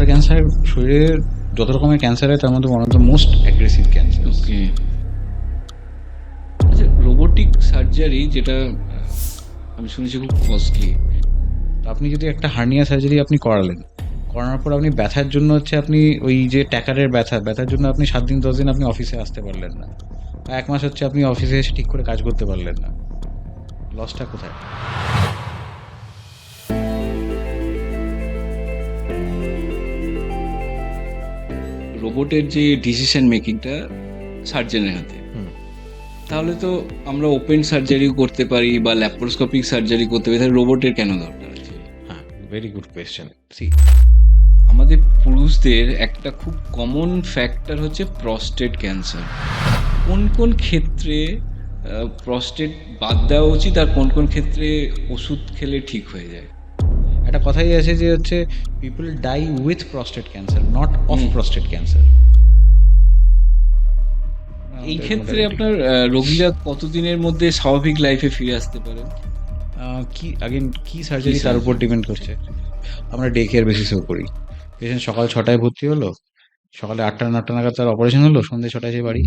Prostate cancer শরীরের যত রকমের ক্যান্সার হয় তার মধ্যে one of the most aggressive cancer. Okay, আচ্ছা, রোবোটিক সার্জারি যেটা আমি শুনেছি খুব কস্টলি। আপনি যদি একটা হার্নিয়া সার্জারি আপনি করানোর পর আপনি ব্যথার জন্য আপনি ওই যে ট্যাকারের ব্যথার জন্য আপনি 7 দিন 10 দিন আপনি অফিসে আসতে পারলেন না, বা 1 মাস আপনি অফিসে এসে ঠিক করে কাজ করতে পারলেন না, লসটা কোথায়? রোবটের যে ডিসিশন মেকিংটা সার্জনের হাতে, তাহলে তো আমরা ওপেন সার্জারিও করতে পারি বা ল্যাপারোস্কোপিক সার্জারি করতে পারি, তাহলে রোবটের কেন দরকার আছে? হ্যাঁ, ভেরি গুড কোয়েশ্চেন। সি, আমাদের পুরুষদের একটা খুব কমন ফ্যাক্টর হচ্ছে প্রস্টেট ক্যান্সার। কোন কোন ক্ষেত্রে প্রস্টেট বাদ দেওয়া উচিত আর কোন কোন ক্ষেত্রে ওষুধ খেলে ঠিক হয়ে যায়? একটা কথাই আছে যে people die with prostate cancer, not of prostate cancer. এই ক্ষেত্রে আপনার রোগীরা কতদিনের মধ্যে স্বাভাবিক লাইফে ফিরে আসতে পারে? কি সার্জারি তার উপর ডিপেন্ড করছে। আমরা ডে কেয়ার বেসিসেও করি। পেশেন্ট সকাল 6টায় ভর্তি হলো, সকালে 8টা নাগাদ তার অপারেশন হলো, সন্ধ্যে 6টায় সে বাড়ি।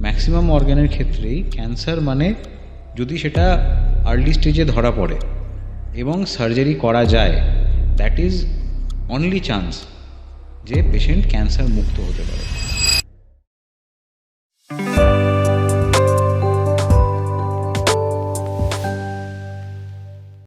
ম্যাক্সিমাম অর্গানের ক্ষেত্রেই ক্যান্সার যদি সেটা আর্লি স্টেজে ধরা পড়ে এবং সার্জারি করা যায়, দ্যাট ইজ অনলি চান্স যে পেশেন্ট ক্যান্সার মুক্ত হতে পারে।